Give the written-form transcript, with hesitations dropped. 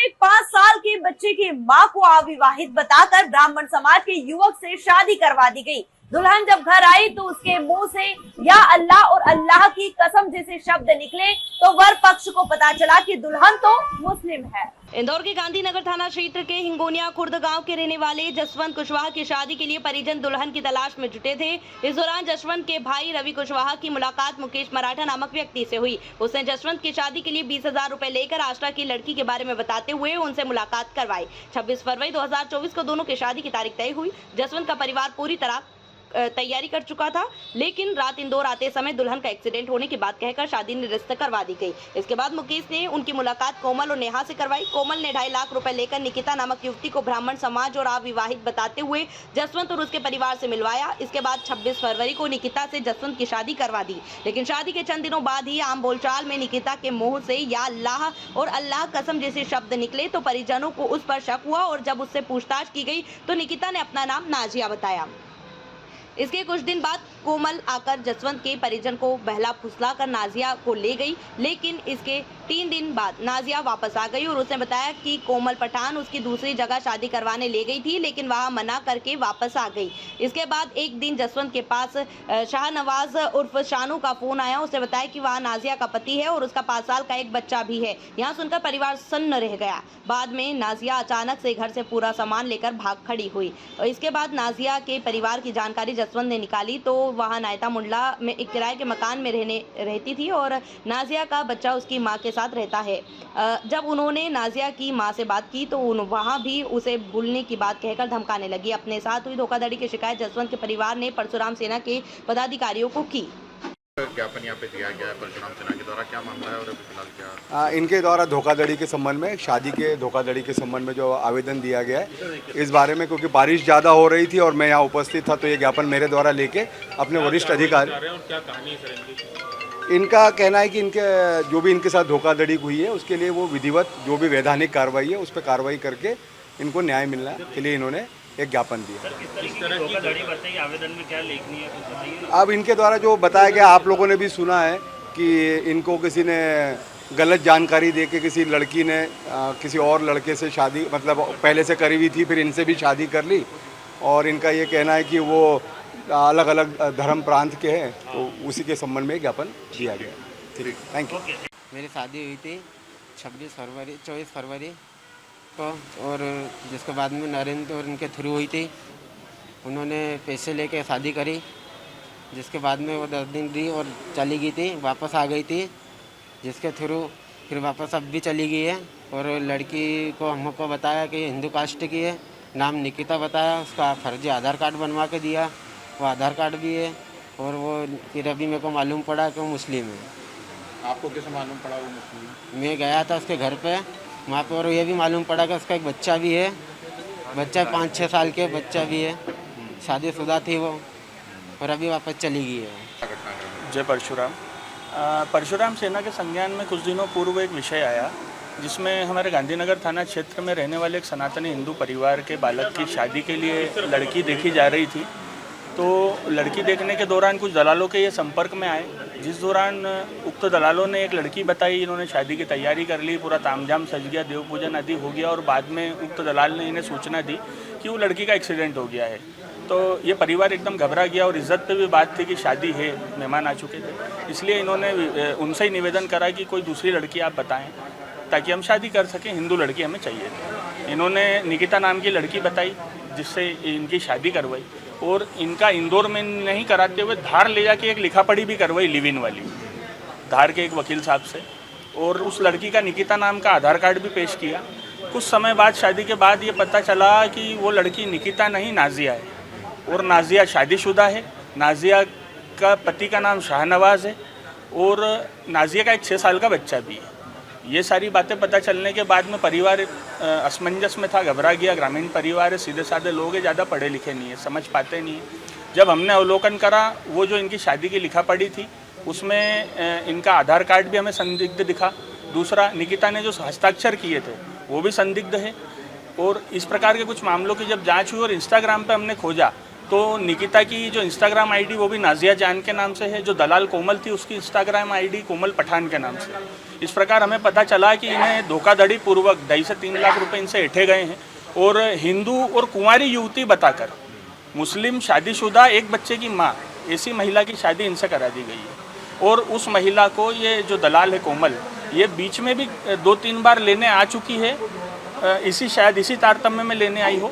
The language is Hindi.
में 5 साल के बच्चे की मां को अविवाहित बताकर ब्राह्मण समाज के युवक से शादी करवा दी गई। दुल्हन जब घर आई तो उसके मुंह से या अल्लाह और अल्लाह की कसम जैसे शब्द निकले तो वर पक्ष को पता चला कि दुल्हन तो मुस्लिम है। इंदौर के गांधीनगर थाना क्षेत्र के हिंगोनिया खुर्द गांव के रहने वाले जसवंत कुशवाहा की शादी के लिए परिजन दुल्हन की तलाश में जुटे थे। इस दौरान जसवंत के भाई रवि कुशवाहा की मुलाकात मुकेश मराठा नामक व्यक्ति से हुई। उसने जसवंत की शादी के लिए 20,000 रुपए लेकर आश्रा की लड़की के बारे में बताते हुए उनसे मुलाकात करवाई। 26 फरवरी 2024 को दोनों की शादी की तारीख तय हुई। जसवंत का परिवार पूरी तरह तैयारी कर चुका था, लेकिन रात इंदौर आते समय दुल्हन का एक्सीडेंट होने की बात कहकर शादी निरस्त करवा दी गई। इसके बाद मुकेश ने उनकी मुलाकात कोमल और नेहा से करवाई। कोमल ने 2.5 लाख रुपए लेकर निकिता नामक युवती को ब्राह्मण समाज और अविवाहित बताते हुए जसवंत और उसके परिवार से मिलवाया। इसके बाद 26 फरवरी को निकिता से जसवंत की शादी करवा दी, लेकिन शादी के चंद दिनों बाद ही आम बोलचाल में निकिता के मुंह से या अल्लाह और अल्लाह कसम जैसे शब्द निकले तो परिजनों को उस पर शक हुआ और जब उससे पूछताछ की गई तो निकिता ने अपना नाम नाजिया बताया। इसके कुछ दिन बाद कोमल आकर जसवंत के परिजन को बहला फुसला कर नाजिया को ले गई, लेकिन इसके 3 दिन बाद नाजिया वापस आ गई और उसने बताया कि कोमल पठान उसकी दूसरी जगह शादी करवाने ले गई थी, लेकिन वहां मना करके वापस आ गई। इसके बाद एक दिन जसवंत के पास शाहनवाज उर्फ शानू का फोन आया। उसने बताया कि वहाँ नाजिया का पति है और उसका 5 साल का एक बच्चा भी है। यहाँ सुनकर परिवार सन्न रह गया। बाद में नाजिया अचानक से घर से पूरा सामान लेकर भाग खड़ी हुई और इसके बाद नाजिया के परिवार की जानकारी जसवंत ने निकाली तो वहां नायता मुंडला में एक किराए के मकान में रहती थी और नाजिया का बच्चा उसकी मां के साथ रहता है। जब उन्होंने नाजिया की मां से बात की तो वहां भी उसे भूलने की बात कहकर धमकाने लगी। अपने साथ हुई धोखाधड़ी की शिकायत जसवंत के परिवार ने परशुराम सेना के पदाधिकारियों को की। ज्ञापन यहाँ पे दिया गया है परशुराम सेना के द्वारा, क्या मामला है और अभी फिलहाल क्या? इनके द्वारा धोखाधड़ी के संबंध में, शादी के धोखाधड़ी के संबंध में जो आवेदन दिया गया है इस बारे में, क्योंकि बारिश ज़्यादा हो रही थी और मैं यहाँ उपस्थित था तो ये ज्ञापन मेरे द्वारा लेके अपने वरिष्ठ अधिकारी, इनका कहना है कि इनके जो भी इनके साथ धोखाधड़ी हुई है उसके लिए वो विधिवत जो भी वैधानिक कार्रवाई है उस पर कार्रवाई करके इनको न्याय मिलना के लिए इन्होंने एक ज्ञापन दिया। आवेदन में क्या लेखनी है? अब इनके द्वारा जो बताया गया, आप लोगों ने भी सुना है कि इनको किसी ने गलत जानकारी दे के किसी लड़की ने किसी और लड़के से शादी, मतलब पहले से करी हुई थी, फिर इनसे भी शादी कर ली और इनका ये कहना है कि वो अलग अलग धर्म प्रांत के हैं, तो उसी के संबंध में ज्ञापन दिया गया। ठीक, थैंक यू। मेरी शादी हुई थी 24 फरवरी को और जिसके बाद में नरेंद्र और इनके थ्रू हुई थी। उन्होंने पैसे लेके शादी करी, जिसके बाद में वो 10 दिन दी और चली गई थी, वापस आ गई थी, जिसके थ्रू फिर वापस अब भी चली गई है। और लड़की को हमको बताया कि हिंदू कास्ट की है, नाम निकिता बताया, उसका फर्जी आधार कार्ड बनवा के दिया, वो आधार कार्ड भी है। और वो फिर अभी मेरे को मालूम पड़ा कि वो मुस्लिम है। आपको कैसे मालूम पड़ा वो मुस्लिम है? मैं गया था उसके घर पे वहाँ पे और ये भी मालूम पड़ा कि उसका एक बच्चा भी है, बच्चा 5-6 साल के बच्चा भी है, शादीशुदा थी वो और अभी वापस चली गई है। जय परशुराम। परशुराम सेना के संज्ञान में कुछ दिनों पूर्व एक विषय आया जिसमें हमारे गांधीनगर थाना क्षेत्र में रहने वाले एक सनातनी हिंदू परिवार के बालक की शादी के लिए लड़की देखी जा रही थी। तो लड़की देखने के दौरान कुछ दलालों के ये संपर्क में आए, जिस दौरान उक्त दलालों ने एक लड़की बताई। इन्होंने शादी की तैयारी कर ली, पूरा तामझाम सज गया, देव पूजन आदि हो गया और बाद में उक्त दलाल ने इन्हें सूचना दी कि वो लड़की का एक्सीडेंट हो गया है। तो ये परिवार एकदम घबरा गया और इज्जत पे भी बात थी कि शादी है, मेहमान आ चुके थे, इसलिए इन्होंने उनसे ही निवेदन करा कि कोई दूसरी लड़की आप बताएँ ताकि हम शादी कर सकें, हिंदू लड़की हमें चाहिए थी। इन्होंने निकिता नाम की लड़की बताई जिससे इनकी शादी करवाई और इनका इंदौर में नहीं कराते हुए धार ले जाके एक लिखा पढ़ी भी करवाई, लिव इन वाली, धार के एक वकील साहब से। और उस लड़की का निकिता नाम का आधार कार्ड भी पेश किया। कुछ समय बाद, शादी के बाद ये पता चला कि वो लड़की निकिता नहीं नाजिया है और नाजिया शादीशुदा है। नाजिया का पति का नाम शाहनवाज है और नाजिया का एक 6 साल का बच्चा भी है। ये सारी बातें पता चलने के बाद में परिवार असमंजस में था, घबरा गया। ग्रामीण परिवार है, सीधे साधे लोग हैं, ज़्यादा पढ़े लिखे नहीं है, समझ पाते नहीं है। जब हमने अवलोकन करा, वो जो इनकी शादी की लिखा पड़ी थी उसमें इनका आधार कार्ड भी हमें संदिग्ध दिखा। दूसरा, निकिता ने जो हस्ताक्षर किए थे वो भी संदिग्ध है। और इस प्रकार के कुछ मामलों की जब जाँच हुई और इंस्टाग्राम पर हमने खोजा तो निकिता की जो इंस्टाग्राम आईडी वो भी नाजिया जान के नाम से है। जो दलाल कोमल थी उसकी इंस्टाग्राम आईडी कोमल पठान के नाम से। इस प्रकार हमें पता चला कि इन्हें धोखाधड़ी पूर्वक 2.5 से 3 लाख रुपए इनसे ऐंठे गए हैं और हिंदू और कुंवारी युवती बताकर मुस्लिम शादीशुदा एक बच्चे की माँ ऐसी महिला की शादी इनसे करा दी गई है। और उस महिला को ये जो दलाल है कोमल, ये बीच में भी 2-3 बार लेने आ चुकी है, शायद इसी तारतम्य में लेने आई हो।